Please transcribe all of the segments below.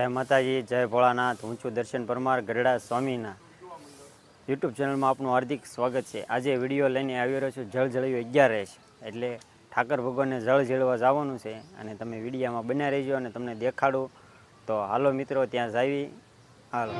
જય માતાજી, જય ભોળાનાથ। હું છું દર્શન પરમાર, ગરડા સ્વામીના યુટ્યુબ ચેનલમાં આપનું હાર્દિક સ્વાગત છે। આજે વિડીયો લઈને આવી રહ્યો છું જળ જળિયું 11 છે, એટલે ઠાકર ભગવાનને જળ ઝેળવા જવાનું છે અને તમે વિડીયોમાં બન્યા રહેજો અને તમને દેખાડું। તો હાલો મિત્રો, ત્યાં જાવી હાલો।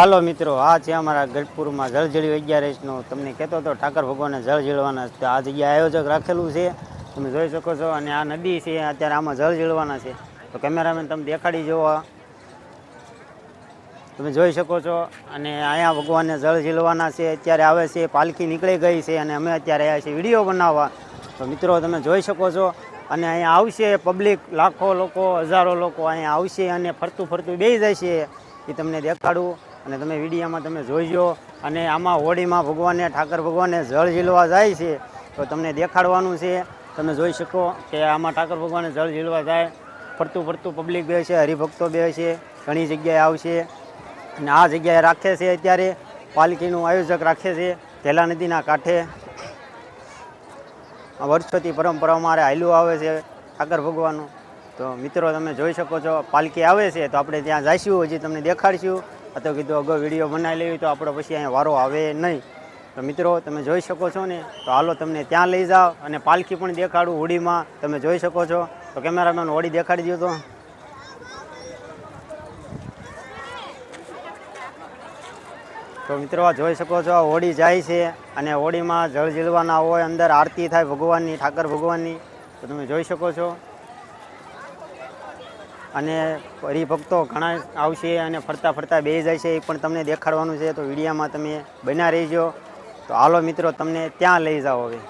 હાલો મિત્રો, આ છે અમારા ગઢપુરમાં જળજળ્યું 11 તમને કહેતો હતો ઠાકર ભગવાનને જળ ઝીલવાના. તો આ જગ્યાએ આયોજક રાખેલું છે, તમે જોઈ શકો છો. અને આ નદી છે, અત્યારે આમાં જળ ઝીલવાના છે. તો કેમેરામેન તમે દેખાડી જુઓ, તમે જોઈ શકો છો. અને અહીંયા ભગવાનને જળ ઝીલવાના છે. અત્યારે આવે છે, પાલખી નીકળી ગઈ છે અને અમે અત્યારે આવ્યા છીએ વિડીયો બનાવવા. તો મિત્રો તમે જોઈ શકો છો. અને અહીંયા આવશે પબ્લિક, લાખો લોકો, હજારો લોકો અહીંયા આવશે અને ફરતું ફરતું બેસી જાય છે. એ તમને દેખાડું અને તમે વિડીયોમાં તમે જોઈજો. અને આમાં હોળીમાં ભગવાનને, ઠાકર ભગવાનને જળ ઝીલવા જાય છે તો તમને દેખાડવાનું છે. તમે જોઈ શકો કે આમાં ઠાકર ભગવાનને જળ ઝીલવા જાય, ફરતું ફરતું પબ્લિક બે છે, હરિભક્તો બે છે, ઘણી જગ્યાએ આવશે. અને આ જગ્યાએ રાખે છે અત્યારે પાલખીનું આયોજક રાખે છે ઢેલા નદીના કાંઠે. વર્ષોથી પરંપરા અમારે હાલ્યું આવે છે ઠાકર ભગવાનનું. તો મિત્રો તમે જોઈ શકો છો, પાલખી આવે છે તો આપણે ત્યાં જઈશું, હજી તમને દેખાડીશું. તો કીધું અગાઉ વિડીયો બનાવી લેવી તો આપણે પછી અહીંયા વારો આવે નહીં. તો મિત્રો તમે જોઈ શકો છો ને, તો હાલો તમને ત્યાં લઈ જાઓ અને પાલખી પણ દેખાડું હોળીમાં. તમે જોઈ શકો છો. તો કેમેરામેન હોળી દેખાડી દો. તો મિત્રો જોઈ શકો છો, હોળી જાય છે અને હોળીમાં જળ ઝીલવાના હોય, અંદર આરતી થાય ભગવાનની, ઠાકર ભગવાનની. તો તમે જોઈ શકો છો. અને હરિભક્તો ઘણા આવશે અને ફરતા ફરતા બેસી જાય છે, એ પણ તમને દેખાડવાનું છે. તો વિડીયોમાં તમે બન્યા રહીજો. તો હાલો મિત્રો, તમને ત્યાં લઈ જાઓ હવે.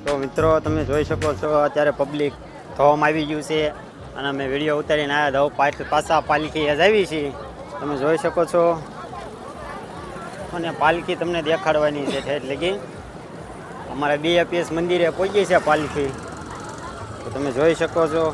તો મિત્રો તમે જોઈ શકો છો, અત્યારે પબ્લિક ધોવામાં આવી ગયું છે અને અમે વિડીયો ઉતારીને આવ્યા ધો પાછા પાલખી આવી છે. તમે જોઈ શકો છો. અને પાલખી તમને દેખાડવાની છે એટલે કે અમારા BAPS મંદિરે પહોંચી છે પાલખી. તો તમે જોઈ શકો છો.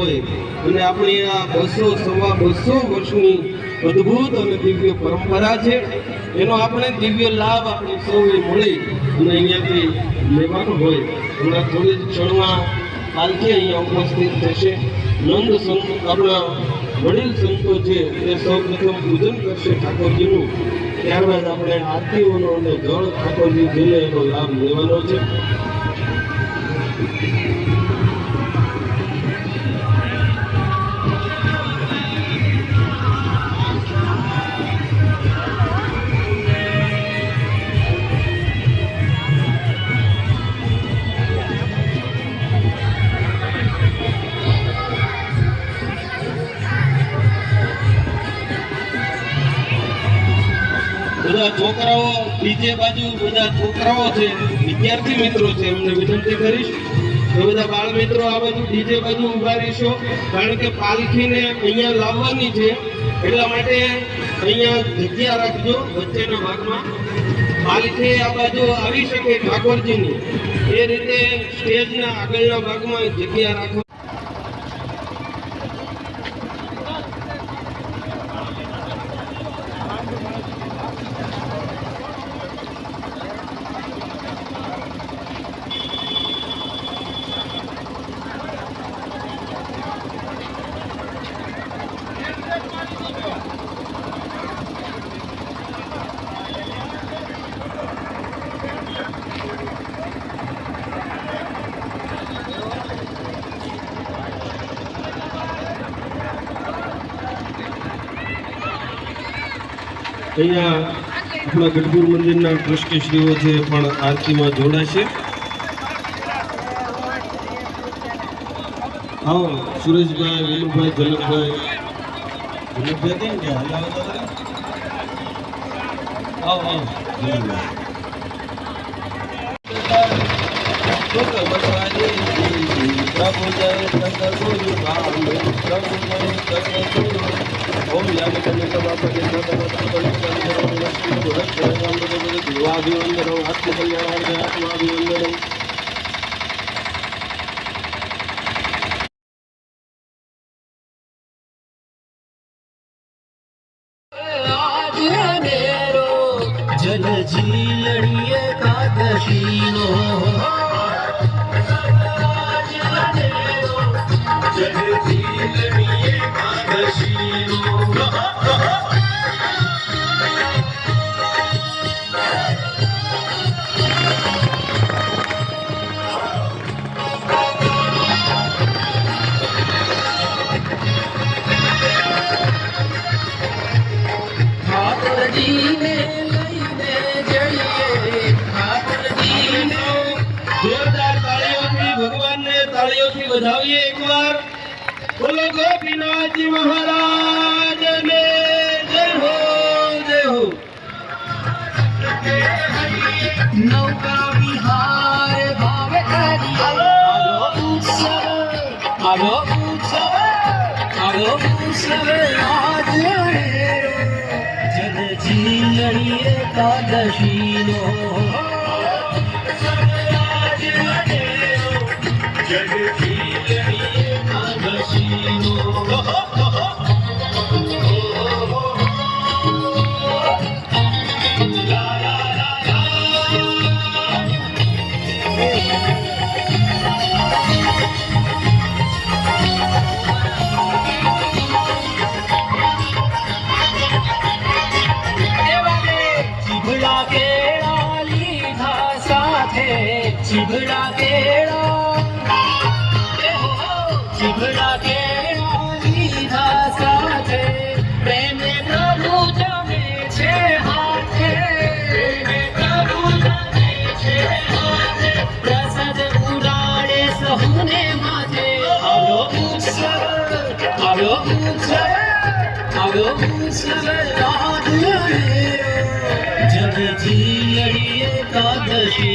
હોય અને આપણી આ 200-250 વર્ષની અદ્ભુત અને દિવ્ય પરંપરા છે, એનો આપણે દિવ્ય લાભ આપણે સૌએ મળી અને અહીંયાથી લેવાનો હોય. હમણાં થોડી જ ક્ષણમાં પાલખી અહીંયા ઉપસ્થિત થશે. નંદ સંત આપણા વડીલ સંતો છે એ સૌ પ્રથમ પૂજન કરશે ઠાકોરજીનું, ત્યારબાદ આપણે આરતીઓનો અને જળ ઠાકોરજી જઈને એનો લાભ લેવાનો છે. બધા છોકરાઓ બીજે બાજુ બધા છોકરાઓ છે, વિદ્યાર્થી મિત્રો છે, એમને વિનંતી કરીશ કે બધા બાળ મિત્રો આ બાજુ બીજે બાજુ ઉભા રહીશો, કારણ કે પાલખીને અહીંયા લાવવાની છે એટલા માટે અહીંયા જગ્યા રાખજો વચ્ચેના ભાગમાં. પાલખી આ બાજુ આવી શકે ઠાકોરજીની, એ રીતે સ્ટેજના આગળના ભાગમાં જગ્યા રાખો. અહીંયા આપણા ગઢપુર મંદિરના ટ્રસ્ટીશ્રીઓ છે પણ આરતીમાં જોડાશે. આવો સુરેશભાઈ, વિનુભાઈ, જલકભાઈ કેમ કે આવો ઓમ યામિકને સભાપતિ દેવાભિવંદનમ આત્મકલ્યાણાર્થે આત્માભિવંદનમ. જલ જીલડીએ કાદશીનો જોરદાર તાળીઓથી ભગવાનને તાળીઓથી વધાવીએ એકવાર. બોલો ગોપીનાથજી મહારાજને જય હો, જય હો. નૌકા વિહાર ભાવે આવો ઉત્સવ આજ જલ જીલડીએ કાદશીનો ચીભડા કેળા લીધા સાથે પ્રેમે પ્રભુ જમે છે હાથે, પ્રસાદ ઉડાડે સહુને માથે. આવ્યો ઉત્સવ જગ જીલડીએ કાદશી